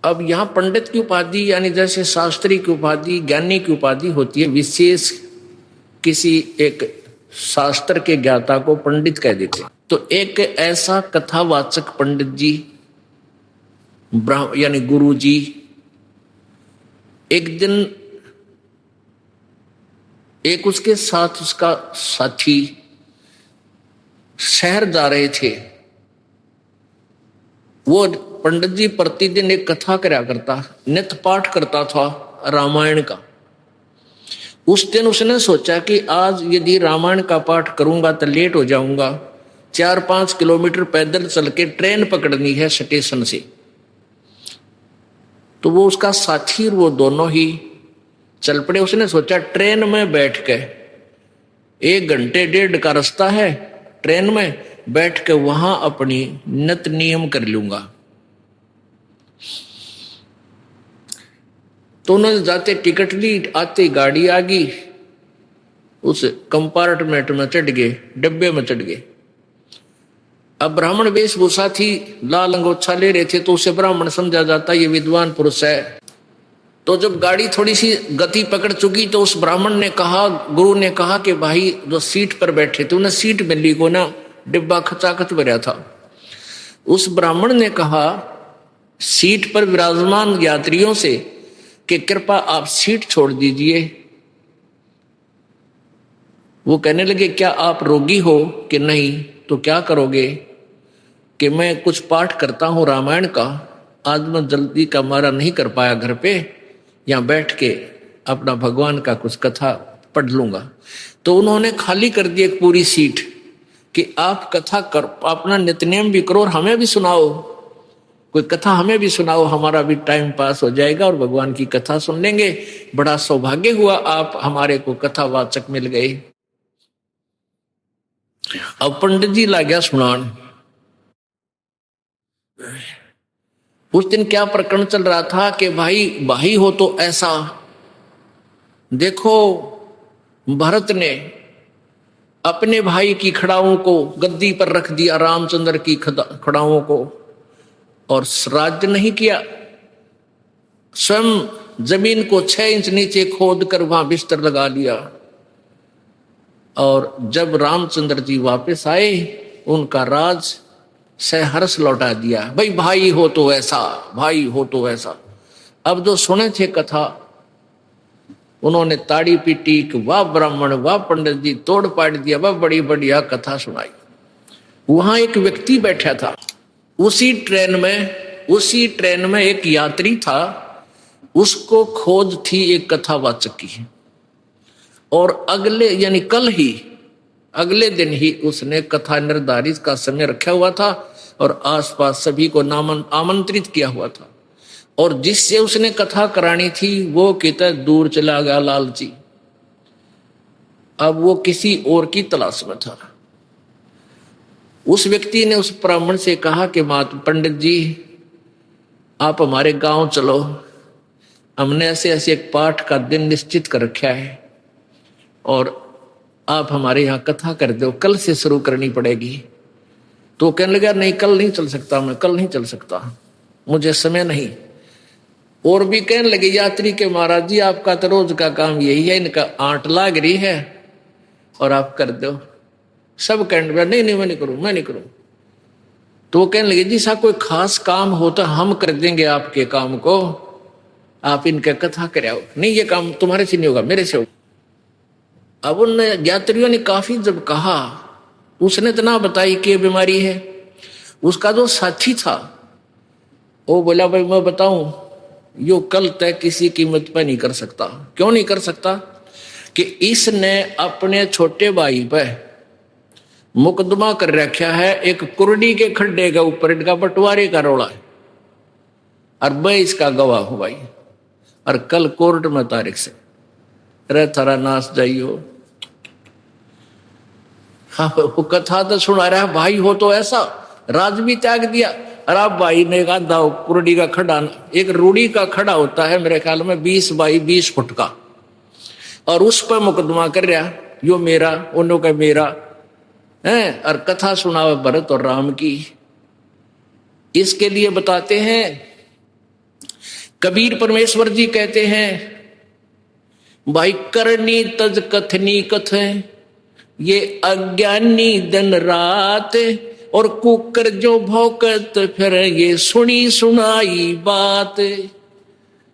अब यहाँ पंडित की उपाधि यानी जैसे शास्त्री की उपाधि, ज्ञानी की उपाधि होती है, विशेष किसी एक शास्त्र के ज्ञाता को पंडित कह देते हैं। तो एक ऐसा कथावाचक पंडित जी यानी गुरु जी एक दिन एक उसके साथ उसका साथी शहर जा रहे थे। वो पंडित जी प्रतिदिन एक कथा करया करता, नित्य पाठ करता था रामायण का। उस दिन उसने सोचा कि आज यदि रामायण का पाठ करूंगा तो लेट हो जाऊंगा, 4-5 किलोमीटर पैदल चल के ट्रेन पकड़नी है स्टेशन से। तो वो उसका साथी और वो दोनों ही चल पड़े। उसने सोचा ट्रेन में बैठ के 1 घंटे 1.5 का रास्ता है, ट्रेन में बैठ के वहां अपनी नित्य नियम कर लूंगा। तो उन्होंने जाते टिकट ली, आते गाड़ी आ गई, उस कंपार्टमेंट में चढ़ गए, डब्बे में चढ़ गए। अब ब्राह्मण वेशभूषा थी, लाल अंगोछा ले रहे थे, तो उसे ब्राह्मण समझा जाता ये विद्वान पुरुष है। तो जब गाड़ी थोड़ी सी गति पकड़ चुकी तो उस ब्राह्मण ने कहा, गुरु ने कहा कि भाई जो सीट पर बैठे थे उन्हें सीट मिली को ना, डिब्बा खचाखच भरा था। उस ब्राह्मण ने कहा सीट पर विराजमान यात्रियों से कि कृपा आप सीट छोड़ दीजिए। वो कहने लगे क्या आप रोगी हो कि नहीं? तो क्या करोगे? कि मैं कुछ पाठ करता हूं रामायण का, आज मैं जल्दी का मारा नहीं कर पाया घर पे, यहां बैठ के अपना भगवान का कुछ कथा पढ़ लूंगा। तो उन्होंने खाली कर दी एक पूरी सीट कि आप कथा कर, अपना नित्यनेम भी करो और हमें भी सुनाओ, कोई कथा हमें भी सुनाओ, हमारा भी टाइम पास हो जाएगा और भगवान की कथा सुन लेंगे। बड़ा सौभाग्य हुआ आप हमारे को कथावाचक मिल गए। अब पंडित जी ला गया सुनान। उस दिन क्या प्रकरण चल रहा था कि भाई हो तो ऐसा। देखो भरत ने अपने भाई की खड़ाओं को गद्दी पर रख दिया, रामचंद्र की खड़ाओं को, और राज्य नहीं किया। स्वयं जमीन को 6 इंच नीचे खोद कर वहां बिस्तर लगा लिया। और जब रामचंद्र जी वापस आए उनका राज सहर्ष लौटा दिया। भाई हो तो ऐसा, भाई हो तो ऐसा। अब जो सुने थे कथा उन्होंने ताड़ी पीटी कि वाह ब्राह्मण, वाह पंडित जी, तोड़ पाड़ दिया, वाह बड़ी बढ़िया कथा सुनाई। वहां एक व्यक्ति बैठा था उसी ट्रेन में एक यात्री था, उसको खोज थी एक कथावाचक की। और अगले दिन ही उसने कथा निर्धारित का समय रखा हुआ था और आसपास सभी को आमंत्रित किया हुआ था। और जिससे उसने कथा करानी थी वो कितना दूर चला गया लालची। अब वो किसी और की तलाश में था। उस व्यक्ति ने उस ब्राह्मण से कहा कि पंडित जी आप हमारे गांव चलो, हमने ऐसे ऐसे एक पाठ का दिन निश्चित कर रखा है और आप हमारे यहाँ कथा कर दो, कल से शुरू करनी पड़ेगी। तो कहने लगा नहीं कल नहीं चल सकता, मैं कल नहीं चल सकता, मुझे समय नहीं। और भी कहने लगे यात्री के महाराज जी आपका तो रोज का काम यही है, इनका आंट लाग रही है और आप कर दो। सब कहने लगा नहीं मैं नहीं करूं। तो वो कहने लगे जी साहब कोई खास काम हो तो हम कर देंगे आपके काम को, आप इनका कथा कराओ। नहीं ये काम तुम्हारे से नहीं होगा, मेरे से होगा। अब उन यात्रियों ने काफी जब कहा, उसने तो ना बताई कि बीमारी है। उसका जो साथी था वो बोला भाई मैं बताऊं, यो कल तय किसी कीमत पर नहीं कर सकता। क्यों नहीं कर सकता? कि इसने अपने छोटे भाई पर मुकदमा कर रखा है एक कुर्डी के खड्डे के ऊपर, इनका बंटवारे का रोला है और मैं इसका गवाह हूं भाई। और कल कोर्ट में तारीख से रे थारा नाश जाइयो। हाँ वो कथा तो सुना रहा है, भाई हो तो ऐसा, राज भी त्याग दिया। और आप भाई ने कहा कुर्डी का खड़ा, एक रूढ़ी का खड़ा होता है मेरे ख्याल में 20 बाई 20 फुट का, और उस पर मुकदमा कर रहा, यो मेरा उन्हों का मेरा है। और कथा सुनावे भरत और राम की। इसके लिए बताते हैं कबीर परमेश्वर जी कहते हैं, भाई करनी तज कथनी कथ है, ये अज्ञानी दिन रात, और कुकर जो भौकत फिर ये सुनी सुनाई बात।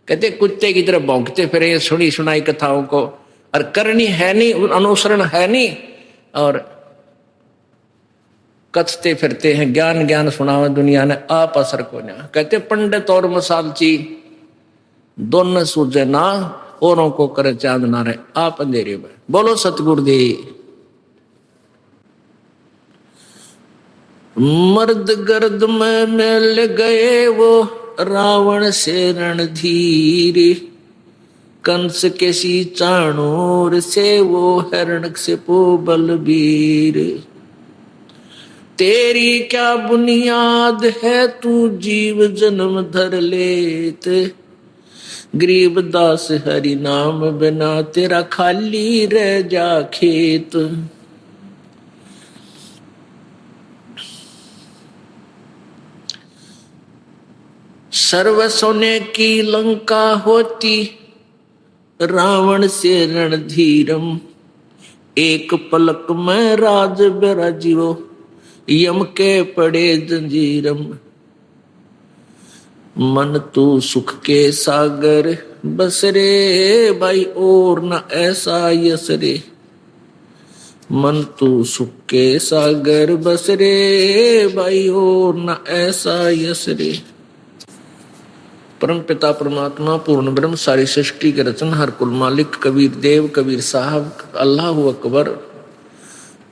कहते कुत्ते की तरह भौंकते फिर ये सुनी सुनाई कथाओं को, और करनी है नहीं, अनुसरण है नहीं, और कथते फिरते हैं ज्ञान ज्ञान सुनावा दुनिया ने आप असर को ना। कहते पंडित और मसालची दोनों सूझे ना, औरों को करे चांद ना रहे आप अंधेरे में। बोलो सतगुरुदेव। मर्द गर्द में मिल गए वो रावण से रणधीर, कंस के सी चाणूर से वो हिरण्यक से पो बलबीर। तेरी क्या बुनियाद है तू जीव जन्म धर लेत, गरीबदास हरि नाम बिना तेरा खाली रह जा खेत। सर्व सोने की लंका होती रावण से रणधीरम, एक पलक में राज बिराजियो यम के पड़े जंजीरम। मन तू सुख के सागर बसरे भाई और न ऐसा यसरे, मन तू सुख के सागर बसरे भाई और न ऐसा यसरे। परम पिता परमात्मा पूर्ण ब्रह्म सारी सृष्टि के रचन हर कुल मालिक कबीर देव कबीर साहब अल्लाह अकबर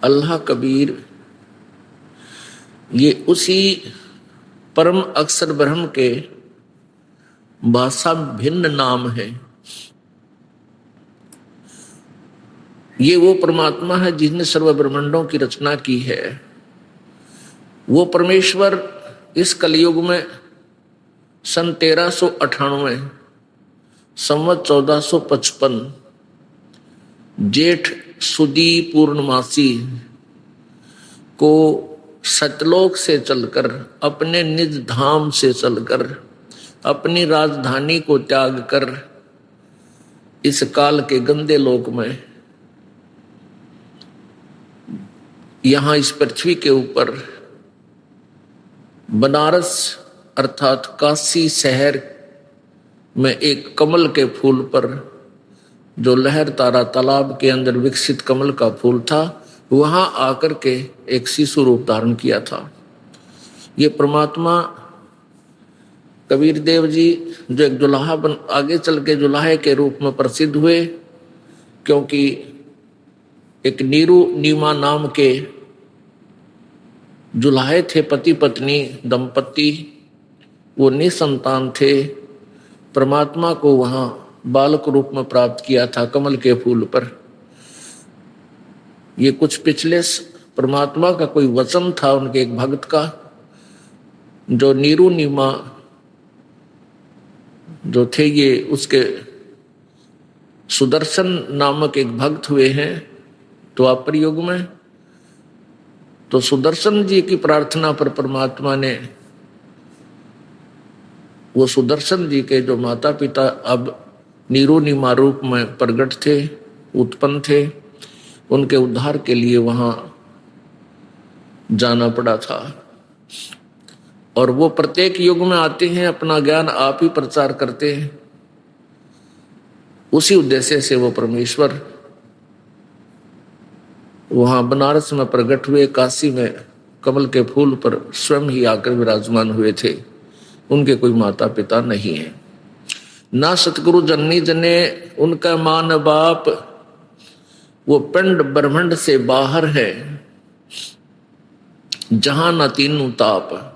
अल्लाह कबीर, ये उसी परम अक्षर ब्रह्म के भाषा भिन्न नाम है। ये वो परमात्मा है जिसने सर्व ब्रह्मांडों की रचना की है। वो परमेश्वर इस कलयुग में सन 1398 संवत 1455 जेठ सुदी पूर्णमासी को सतलोक से चलकर अपने निज धाम से चलकर अपनी राजधानी को त्याग कर इस काल के गंदे लोक में यहां इस पृथ्वी के ऊपर बनारस अर्थात काशी शहर में एक कमल के फूल पर, जो लहर तारा तालाब के अंदर विकसित कमल का फूल था, वहां आकर के एक शिशु रूप धारण किया था। ये परमात्मा कबीर देव जी जो एक जुलाहा बन आगे चल के जुलाहे के रूप में प्रसिद्ध हुए, क्योंकि एक नीरू नीमा नाम के जुलाहे थे, पति पत्नी दंपति, वो निसंतान थे। परमात्मा को वहां बालक रूप में प्राप्त किया था कमल के फूल पर। ये कुछ पिछले परमात्मा का कोई वचन था उनके एक भक्त का, जो नीरू नीमा जो थे, ये उसके सुदर्शन नामक एक भक्त हुए हैं द्वापर युग में। तो सुदर्शन जी की प्रार्थना पर परमात्मा ने वो सुदर्शन जी के जो माता पिता अब नीरू नीमा रूप में प्रकट थे, उत्पन्न थे, उनके उद्धार के लिए वहां जाना पड़ा था। और वो प्रत्येक युग में आते हैं, अपना ज्ञान आप ही प्रचार करते हैं। उसी उद्देश्य से वो परमेश्वर वहां बनारस में प्रकट हुए, काशी में कमल के फूल पर स्वयं ही आकर विराजमान हुए थे। उनके कोई माता पिता नहीं है, ना सतगुरु जननी जने उनका मां न बाप। वो पिंड ब्रह्मांड से बाहर है, जहां न तीनों ताप।